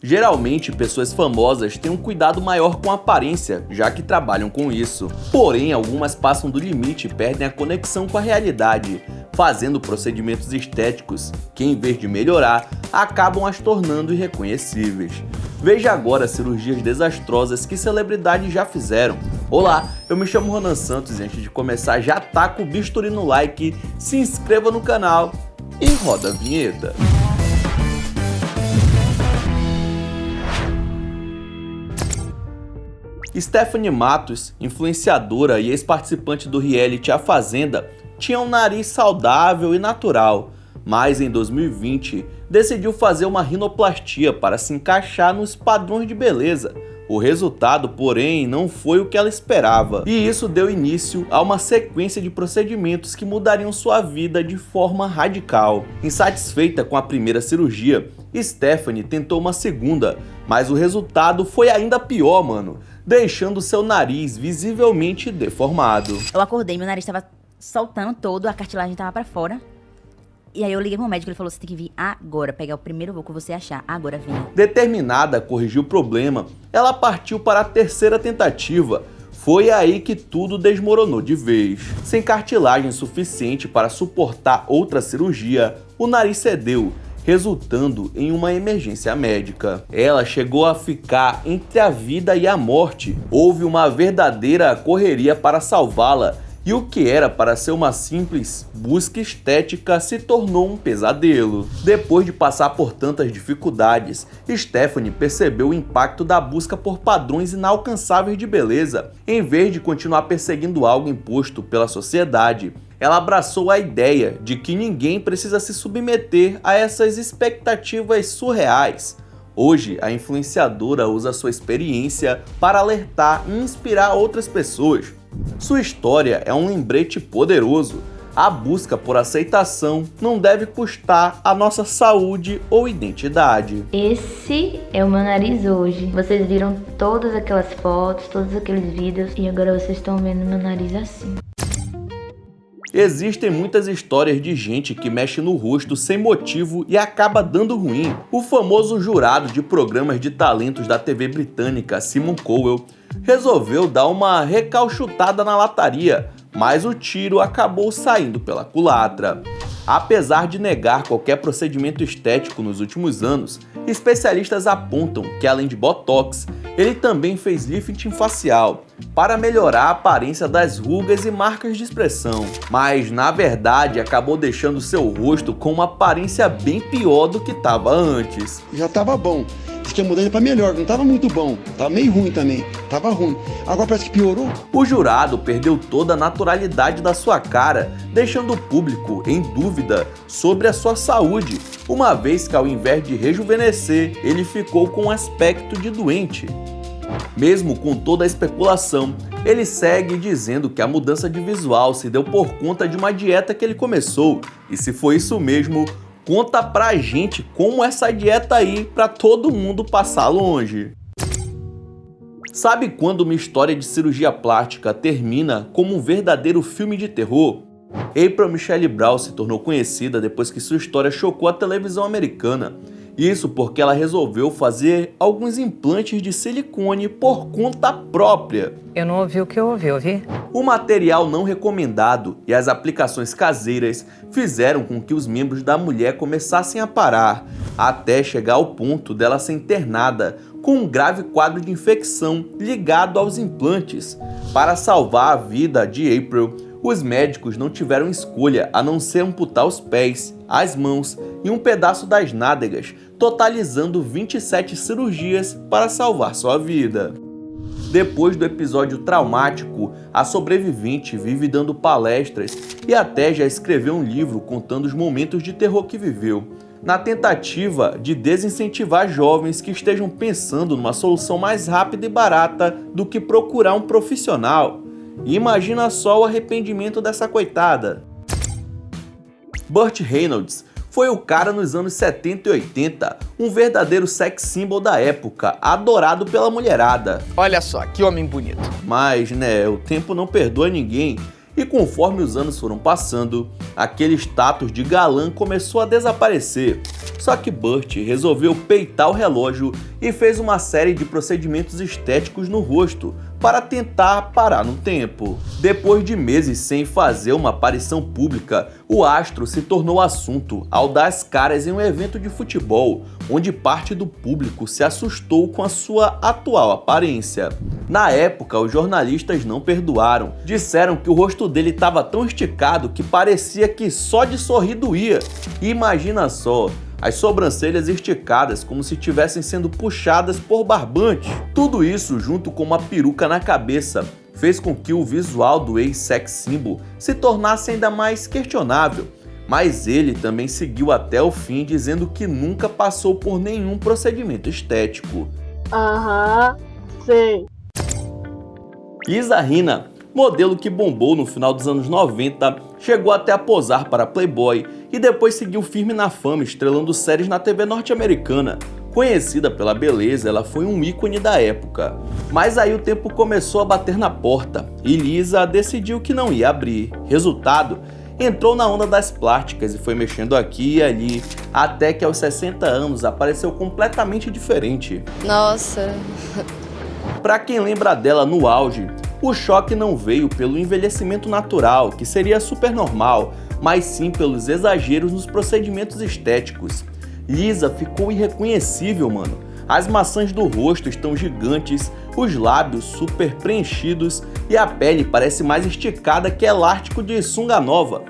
Geralmente, pessoas famosas têm um cuidado maior com a aparência, já que trabalham com isso. Porém, algumas passam do limite e perdem a conexão com a realidade, fazendo procedimentos estéticos que, em vez de melhorar, acabam as tornando irreconhecíveis. Veja agora cirurgias desastrosas que celebridades já fizeram. Olá, eu me chamo Ronan Santos e antes de começar já taca o bisturi no like, se inscreva no canal e roda a vinheta. Stephanie Mattos, influenciadora e ex-participante do reality A Fazenda, tinha um nariz saudável e natural, mas em 2020 decidiu fazer uma rinoplastia para se encaixar nos padrões de beleza. O resultado, porém, não foi o que ela esperava, e isso deu início a uma sequência de procedimentos que mudariam sua vida de forma radical. Insatisfeita com a primeira cirurgia, Stephanie tentou uma segunda, mas o resultado foi ainda pior, mano, deixando seu nariz visivelmente deformado. Eu acordei, meu nariz tava soltando todo, a cartilagem tava pra fora. E aí eu liguei pro médico, ele falou, você tem que vir agora, pegar o primeiro voo que você achar, agora venha. Determinada a corrigir o problema, ela partiu para a terceira tentativa. Foi aí que tudo desmoronou de vez. Sem cartilagem suficiente para suportar outra cirurgia, o nariz cedeu, resultando em uma emergência médica. Ela chegou a ficar entre a vida e a morte. Houve uma verdadeira correria para salvá-la, e o que era para ser uma simples busca estética se tornou um pesadelo. Depois de passar por tantas dificuldades, Stephanie percebeu o impacto da busca por padrões inalcançáveis de beleza. Em vez de continuar perseguindo algo imposto pela sociedade, ela abraçou a ideia de que ninguém precisa se submeter a essas expectativas surreais. Hoje, a influenciadora usa sua experiência para alertar e inspirar outras pessoas. Sua história é um lembrete poderoso. A busca por aceitação não deve custar a nossa saúde ou identidade. Esse é o meu nariz hoje. Vocês viram todas aquelas fotos, todos aqueles vídeos e agora vocês estão vendo meu nariz assim. Existem muitas histórias de gente que mexe no rosto sem motivo e acaba dando ruim. O famoso jurado de programas de talentos da TV britânica, Simon Cowell, resolveu dar uma recalchutada na lataria, mas o tiro acabou saindo pela culatra. Apesar de negar qualquer procedimento estético nos últimos anos, especialistas apontam que, além de botox, ele também fez lifting facial para melhorar a aparência das rugas e marcas de expressão. Mas, na verdade, acabou deixando seu rosto com uma aparência bem pior do que estava antes. Já estava bom. Diz que ia mudar para melhor, não estava muito bom. Tava meio ruim também. Tava ruim. Agora parece que piorou. O jurado perdeu toda a naturalidade da sua cara, deixando o público em dúvida sobre a sua saúde, uma vez que ao invés de rejuvenescer, ele ficou com um aspecto de doente. Mesmo com toda a especulação, ele segue dizendo que a mudança de visual se deu por conta de uma dieta que ele começou. E se foi isso mesmo, conta pra gente como essa dieta aí pra todo mundo passar longe. Sabe quando uma história de cirurgia plástica termina como um verdadeiro filme de terror? April Michelle Brown se tornou conhecida depois que sua história chocou a televisão americana. Isso porque ela resolveu fazer alguns implantes de silicone por conta própria. Eu não ouvi o que eu ouvi? O material não recomendado e as aplicações caseiras fizeram com que os membros da mulher começassem a parar, até chegar ao ponto dela ser internada com um grave quadro de infecção ligado aos implantes. Para salvar a vida de April, os médicos não tiveram escolha a não ser amputar os pés, as mãos e um pedaço das nádegas, totalizando 27 cirurgias para salvar sua vida. Depois do episódio traumático, a sobrevivente vive dando palestras e até já escreveu um livro contando os momentos de terror que viveu, na tentativa de desincentivar jovens que estejam pensando numa solução mais rápida e barata do que procurar um profissional. E imagina só o arrependimento dessa coitada. Burt Reynolds foi o cara nos anos 70 e 80, um verdadeiro sex symbol da época, adorado pela mulherada. Olha só, que homem bonito. Mas, né, o tempo não perdoa ninguém E conforme os anos foram passando, aquele status de galã começou a desaparecer. Só que Burt resolveu peitar o relógio e fez uma série de procedimentos estéticos no rosto para tentar parar no tempo. Depois de meses sem fazer uma aparição pública, o astro se tornou assunto ao dar as caras em um evento de futebol, onde parte do público se assustou com a sua atual aparência. Na época, os jornalistas não perdoaram, disseram que o rosto dele estava tão esticado que parecia que só de sorrir doía. E imagina só, as sobrancelhas esticadas como se estivessem sendo puxadas por barbantes. Tudo isso, junto com uma peruca na cabeça, fez com que o visual do ex-sex symbol se tornasse ainda mais questionável. Mas ele também seguiu até o fim, dizendo que nunca passou por nenhum procedimento estético. Sei. Lisa Rinna, modelo que bombou no final dos anos 90, chegou até a posar para Playboy e depois seguiu firme na fama, estrelando séries na TV norte-americana. Conhecida pela beleza, ela foi um ícone da época. Mas aí o tempo começou a bater na porta e Lisa decidiu que não ia abrir. Resultado, entrou na onda das plásticas e foi mexendo aqui e ali, até que aos 60 anos apareceu completamente diferente. Nossa. Para quem lembra dela no auge, o choque não veio pelo envelhecimento natural, que seria super normal, mas sim pelos exageros nos procedimentos estéticos. Lisa ficou irreconhecível, mano. As maçãs do rosto estão gigantes, os lábios super preenchidos e a pele parece mais esticada que elástico de sunga nova.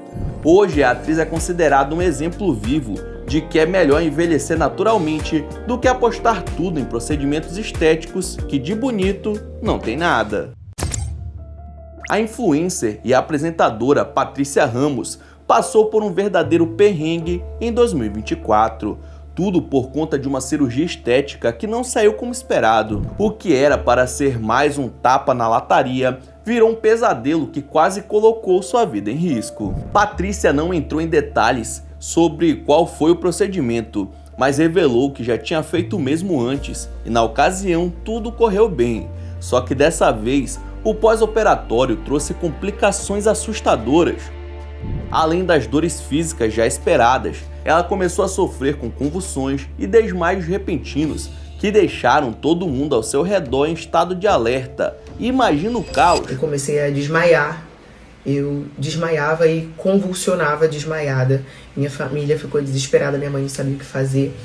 Hoje a atriz é considerada um exemplo vivo de que é melhor envelhecer naturalmente do que apostar tudo em procedimentos estéticos que de bonito não tem nada. A influencer e apresentadora Patrícia Ramos passou por um verdadeiro perrengue em 2024. Tudo por conta de uma cirurgia estética que não saiu como esperado. O que era para ser mais um tapa na lataria virou um pesadelo que quase colocou sua vida em risco. Patrícia não entrou em detalhes sobre qual foi o procedimento, mas revelou que já tinha feito o mesmo antes e na ocasião tudo correu bem. Só que dessa vez o pós-operatório trouxe complicações assustadoras. Além das dores físicas já esperadas, ela começou a sofrer com convulsões e desmaios repentinos que deixaram todo mundo ao seu redor em estado de alerta. Imagina o caos! Eu comecei a desmaiar, eu desmaiava e convulsionava desmaiada. Minha família ficou desesperada, minha mãe não sabia o que fazer.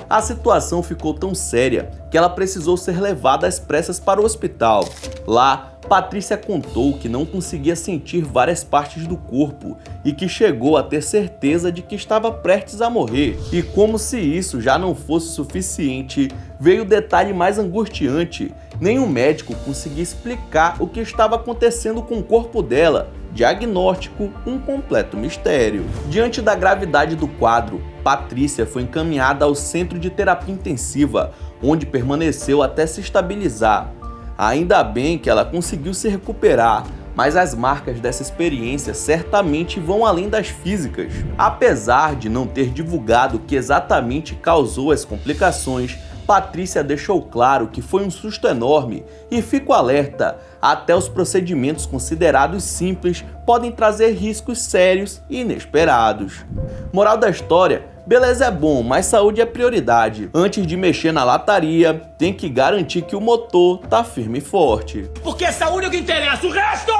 A situação ficou tão séria que ela precisou ser levada às pressas para o hospital. Lá, Patrícia contou que não conseguia sentir várias partes do corpo e que chegou a ter certeza de que estava prestes a morrer. E como se isso já não fosse suficiente, veio o detalhe mais angustiante. Nenhum médico conseguia explicar o que estava acontecendo com o corpo dela. Diagnóstico, um completo mistério. Diante da gravidade do quadro, Patrícia foi encaminhada ao centro de terapia intensiva, onde permaneceu até se estabilizar. Ainda bem que ela conseguiu se recuperar, mas as marcas dessa experiência certamente vão além das físicas. Apesar de não ter divulgado o que exatamente causou as complicações, Patrícia deixou claro que foi um susto enorme e fica alerta, até os procedimentos considerados simples podem trazer riscos sérios e inesperados. Moral da história: beleza é bom, mas saúde é prioridade. Antes de mexer na lataria, tem que garantir que o motor tá firme e forte. Porque a saúde é o que interessa, o resto...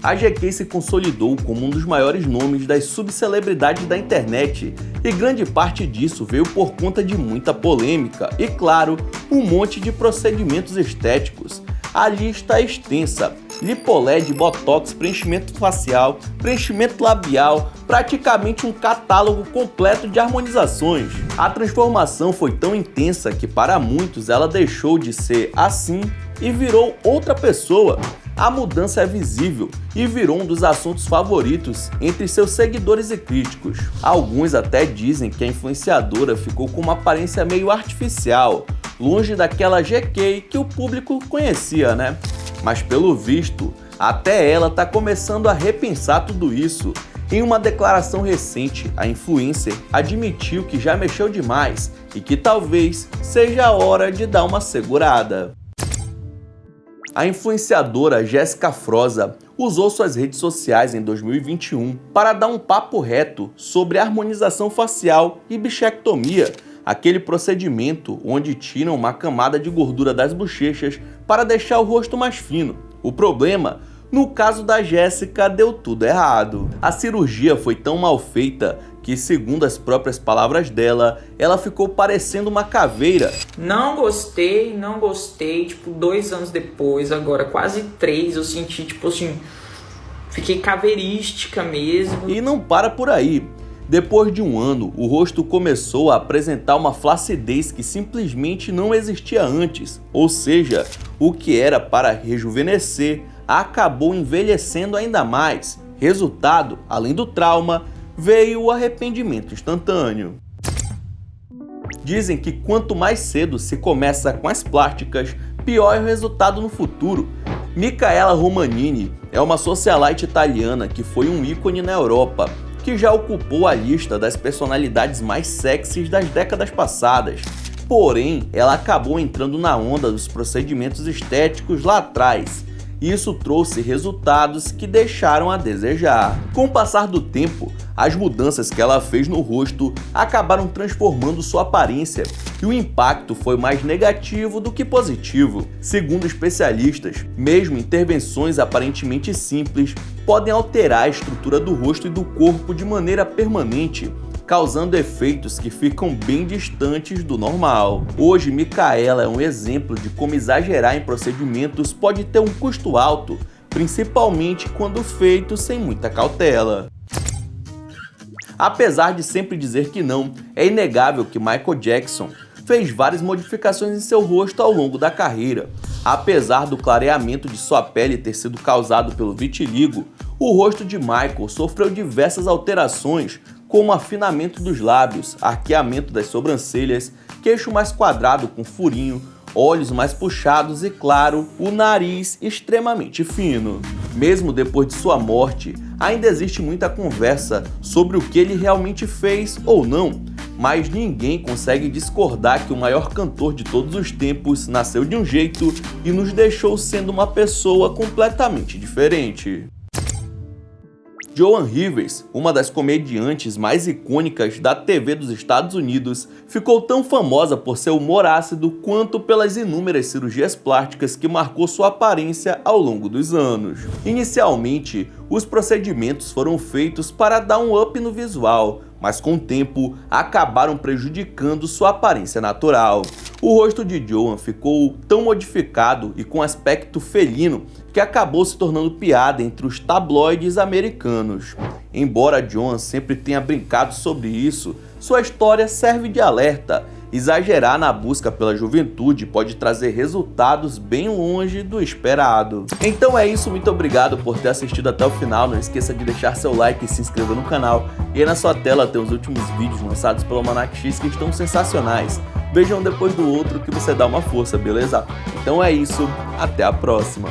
A GK se consolidou como um dos maiores nomes das subcelebridades da internet e grande parte disso veio por conta de muita polêmica e, claro, um monte de procedimentos estéticos. A lista é extensa: lipoled, botox, preenchimento facial, preenchimento labial, praticamente um catálogo completo de harmonizações. A transformação foi tão intensa que para muitos ela deixou de ser assim e virou outra pessoa. A mudança é visível e virou um dos assuntos favoritos entre seus seguidores e críticos. Alguns até dizem que a influenciadora ficou com uma aparência meio artificial, longe daquela GK que o público conhecia, né? Mas pelo visto, até ela tá começando a repensar tudo isso. Em uma declaração recente, a influencer admitiu que já mexeu demais e que talvez seja a hora de dar uma segurada. A influenciadora Jéssica Froza usou suas redes sociais em 2021 para dar um papo reto sobre harmonização facial e bichectomia, aquele procedimento onde tiram uma camada de gordura das bochechas para deixar o rosto mais fino. O problema, no caso da Jéssica, deu tudo errado. A cirurgia foi tão mal feita que, segundo as próprias palavras dela, ela ficou parecendo uma caveira. Não gostei, tipo, 2 anos depois, agora quase 3, eu senti, tipo assim, fiquei caveirística mesmo. E não para por aí. Depois de 1 ano, o rosto começou a apresentar uma flacidez que simplesmente não existia antes. Ou seja, o que era para rejuvenescer acabou envelhecendo ainda mais. Resultado, além do trauma, veio o arrependimento instantâneo. Dizem que quanto mais cedo se começa com as plásticas, pior é o resultado no futuro. Micaela Romanini é uma socialite italiana que foi um ícone na Europa, que já ocupou a lista das personalidades mais sexys das décadas passadas. Porém, ela acabou entrando na onda dos procedimentos estéticos lá atrás. Isso trouxe resultados que deixaram a desejar. Com o passar do tempo, as mudanças que ela fez no rosto acabaram transformando sua aparência e o impacto foi mais negativo do que positivo. Segundo especialistas, mesmo intervenções aparentemente simples podem alterar a estrutura do rosto e do corpo de maneira permanente, causando efeitos que ficam bem distantes do normal. Hoje, Micaela é um exemplo de como exagerar em procedimentos pode ter um custo alto, principalmente quando feito sem muita cautela. Apesar de sempre dizer que não, é inegável que Michael Jackson fez várias modificações em seu rosto ao longo da carreira. Apesar do clareamento de sua pele ter sido causado pelo vitiligo, o rosto de Michael sofreu diversas alterações, como afinamento dos lábios, arqueamento das sobrancelhas, queixo mais quadrado com furinho, olhos mais puxados e, claro, o nariz extremamente fino. Mesmo depois de sua morte, ainda existe muita conversa sobre o que ele realmente fez ou não, mas ninguém consegue discordar que o maior cantor de todos os tempos nasceu de um jeito e nos deixou sendo uma pessoa completamente diferente. Joan Rivers, uma das comediantes mais icônicas da TV dos Estados Unidos, ficou tão famosa por seu humor ácido quanto pelas inúmeras cirurgias plásticas que marcou sua aparência ao longo dos anos. Inicialmente, os procedimentos foram feitos para dar um up no visual, mas com o tempo acabaram prejudicando sua aparência natural. O rosto de Joan ficou tão modificado e com aspecto felino que acabou se tornando piada entre os tabloides americanos. Embora Joan sempre tenha brincado sobre isso, sua história serve de alerta. Exagerar na busca pela juventude pode trazer resultados bem longe do esperado. Então é isso, muito obrigado por ter assistido até o final. Não esqueça de deixar seu like e se inscrever no canal. E aí na sua tela tem os últimos vídeos lançados pelo Almanac X que estão sensacionais. Veja um depois do outro que você dá uma força, beleza? Então é isso, até a próxima!